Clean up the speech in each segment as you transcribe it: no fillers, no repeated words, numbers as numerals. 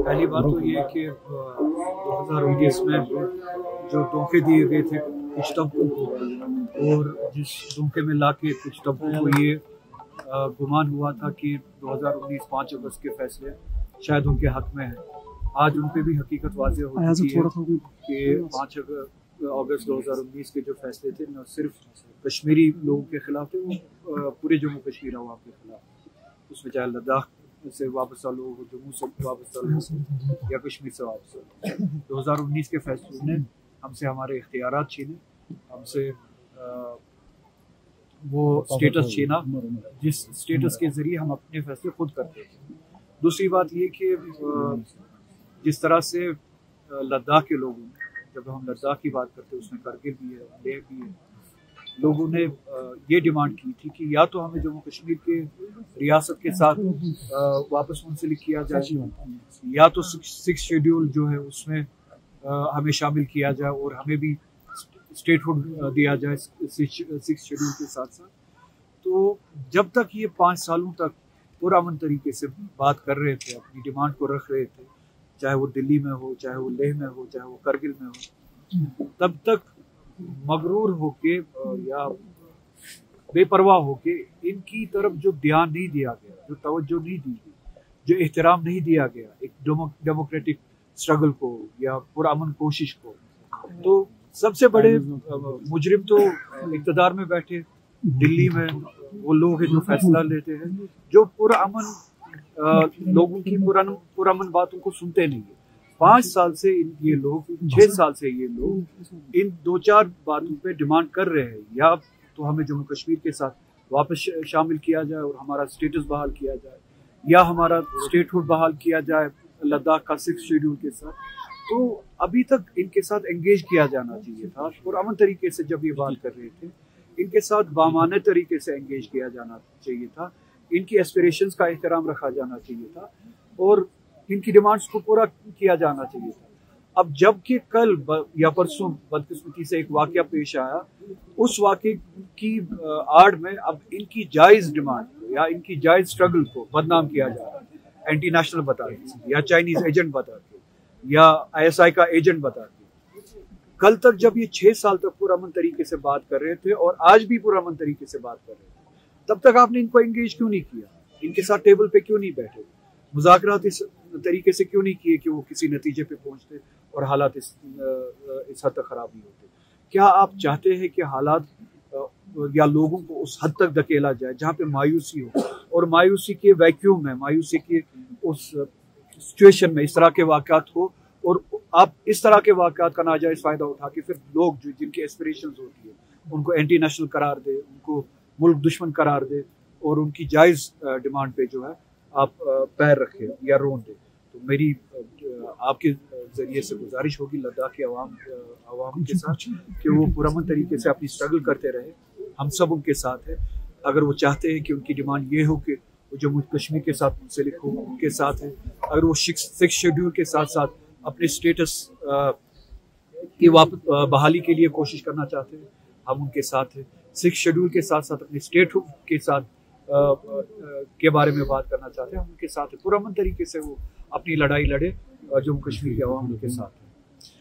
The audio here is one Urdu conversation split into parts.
پہلی بات تو یہ کہ 2019 میں جو دھوکے دیے گئے تھے کچھ طبقوں کو، اور جس دھوکے میں لا کے کچھ طبقوں کو یہ گمان ہوا تھا کہ 2019 5 اگست کے فیصلے شاید ان کے حق میں ہیں، آج ان پہ بھی حقیقت واضح ہو چکی ہے کہ 5 اگست 2019 کے جو فیصلے تھے نہ صرف کشمیری لوگوں کے خلاف تھے، وہ پورے جموں کشمیر عوام کے خلاف، اس میں چاہے لداخ سے وابستہ لوگ ہو، جموں سے وابستہ لوگ یا کشمیر سے وابستہ لوگ۔ 2019 کے فیصلوں نے ہم سے ہمارے اختیارات چھینے، ہم سے وہ سٹیٹس چھینا جس سٹیٹس کے ذریعے ہم اپنے فیصلے خود کرتے تھے۔ دوسری بات یہ کہ جس طرح سے لداخ کے لوگوں، جب ہم لداخ کی بات کرتے ہیں اس میں کرگل بھی ہے، لیہ بھی ہے، لوگوں نے یہ ڈیمانڈ کی تھی کہ یا تو ہمیں جموں کشمیر کے ریاست کے ساتھ واپس منسلک کیا جائے، یا تو 6 شیڈول جو ہے اس میں ہمیں شامل کیا جائے اور ہمیں بھی اسٹیٹ ہوڈ دیا جائے 6 شیڈول کے ساتھ ساتھ۔ تو جب تک یہ 5 سالوں تک پرامن طریقے سے بات کر رہے تھے، اپنی ڈیمانڈ کو رکھ رہے تھے، چاہے وہ دلی میں ہو، چاہے وہ لیہ میں ہو، چاہے وہ کرگل میں ہو، تب تک مغرور ہو کے یا بے پرواہ ہو کے ان کی طرف جو دھیان نہیں دیا گیا، جو توجہ نہیں دی گئی، جو احترام نہیں دیا گیا ایک ڈیموکریٹک اسٹرگل کو یا پرامن کوشش کو، تو سب سے بڑے مجرم تو اقتدار میں بیٹھے دلی میں وہ لوگ ہیں جو فیصلہ لیتے ہیں، جو پرامن لوگوں کی پرامن باتوں کو سنتے نہیں ہیں۔ 5 سال سے یہ لوگ، 6 سال سے یہ لوگ ان 2-4 باتوں پہ ڈیمانڈ کر رہے ہیں، یا تو ہمیں جموں کشمیر کے ساتھ واپس شامل کیا جائے اور ہمارا سٹیٹس بحال کیا جائے، یا ہمارا اسٹیٹ ہوڈ بحال کیا جائے لداخ کا 6 شیڈول کے ساتھ۔ تو ابھی تک ان کے ساتھ انگیج کیا جانا چاہیے تھا، پرامن طریقے سے جب یہ بات کر رہے تھے ان کے ساتھ بامانہ طریقے سے انگیج کیا جانا چاہیے تھا، ان کی ایسپریشنز کا احترام رکھا جانا چاہیے تھا اور ان کی ڈیمانڈز کو پورا کیا جانا چاہیے تھا۔ اب جب کہ کل یا پرسوں بدقسمتی سے ایک واقعہ پیش آیا، اس واقعے کی آڑ میں اب ان کی جائز ڈیمانڈ یا ان کی جائز اسٹرگل کو بدنام کیا جا رہا ہے، اینٹی نیشنل بتا کے یا چائنیز ایجنٹ بتا کے یا ISI کا ایجنٹ بتا کے۔ کل تک جب یہ 6 سال تک پرامن طریقے سے بات کر رہے تھے اور آج بھی پرامن طریقے سے بات کر رہے تھے، تب تک آپ نے ان کو انگیج کیوں نہیں کیا؟ ان کے ساتھ ٹیبل پہ کیوں نہیں بیٹھے؟ مذاکرات اس طریقے سے کیوں نہیں کیے کہ وہ کسی نتیجے پہ پہنچتے اور حالات اس حد تک خراب نہیں ہوتے؟ کیا آپ چاہتے ہیں کہ حالات یا لوگوں کو اس حد تک دھکیلا جائے جہاں پہ مایوسی ہو، اور مایوسی کے ویکیوم میں، مایوسی کے اس سچویشن میں اس طرح کے واقعات ہو، اور آپ اس طرح کے واقعات کا ناجائز فائدہ اٹھا کے پھر لوگ جن کی ایسپریشنز ہوتی ہے ان کو اینٹی نیشنل قرار دے، ان کو ملک دشمن قرار دے، اور ان کی جائز ڈیمانڈ پہ جو ہے آپ پیر رکھے یا رون دے؟ تو میری آپ کے ذریعے سے گزارش ہوگی لداخ کے عوام کے ساتھ کہ وہ پرامن طریقے سے اپنی اسٹرگل کرتے رہے، ہم سب ان کے ساتھ ہیں۔ اگر وہ چاہتے ہیں کہ ان کی ڈیمانڈ یہ ہو کہ وہ جموں کشمیر کے ساتھ منسلک ہو، ان کے ساتھ ہیں۔ اگر وہ 6 شیڈول کے ساتھ ساتھ اپنے اسٹیٹس کی بحالی کے لیے کوشش کرنا چاہتے ہیں، ہم ان کے ساتھ ہیں۔ 6 شیڈول کے ساتھ ساتھ اپنے اسٹیٹ کے ساتھ کے بارے میں بات کرنا چاہتے ہیں، ہم ان کے ساتھ ہیں۔ پرامن طریقے سے وہ اپنی لڑائی لڑے، جموں کشمیر کے عوام کے ساتھ ہیں۔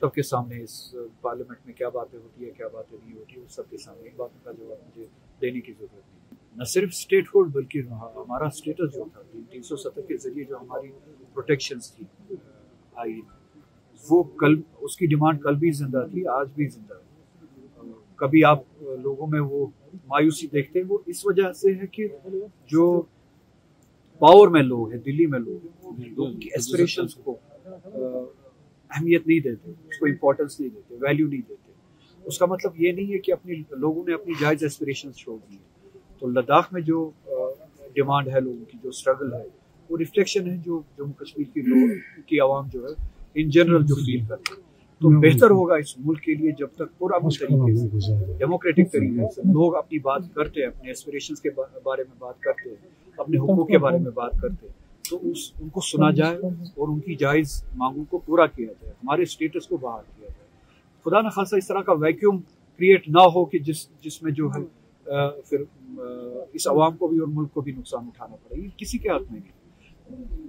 سب کے سامنے اس پارلیمنٹ میں کیا باتیں ہوتی ہے، کیا باتیں نہیں ہوتی ہے، سب کے سامنے ایک باتوں کا جواب مجھے دینے کی ضرورت نہیں۔ نہ صرف اسٹیٹ ہولڈ بلکہ ہمارا اسٹیٹس جو تھا 370 کے ذریعے جو ہماری پروٹیکشنز تھی آئی، وہ کل اس کی ڈیمانڈ کل بھی زندہ تھی، آج بھی زندہ ہے۔ کبھی آپ لوگوں میں وہ مایوسی دیکھتے ہیں، وہ اس وجہ سے ہے کہ جو پاور میں لوگ ہیں، دلی میں لوگ ہیں، لوگوں کی ایسپریشنز کو اہمیت نہیں دیتے، اس کو امپورٹنس نہیں دیتے، ویلیو نہیں دیتے۔ اس کا مطلب یہ نہیں ہے کہ اپنی لوگوں نے اپنی جائز ایسپریشنز چھوڑ دی ہیں۔ تو لداخ میں جو ڈیمانڈ ہے لوگوں کی، جو اسٹرگل ہے، وہ ریفلیکشن ہے جو جموں کشمیر کی لوگ کی عوام جو ہے ان جنرل جو فیل کرتے ہیں۔ تو بہتر ہوگا اس ملک کے لیے جب تک پرامن طریقے سے، ڈیموکریٹک طریقے سے لوگ اپنی بات کرتے ہیں، اپنے ایسپریشنز کے بارے میں بات کرتے ہیں، اپنے حقوق کے بارے میں بات کرتے ہیں، تو ان کو سنا جائے اور ان کی جائز مانگوں کو پورا کیا جائے، ہمارے اسٹیٹس کو بحال کیا جائے۔ خدا نخواستہ اس طرح کا ویکیوم کریٹ نہ ہو کہ جس میں جو ہے پھر اس عوام کو بھی اور ملک کو بھی نقصان اٹھانا پڑے، یہ کسی کے ہاتھ میں نہیں۔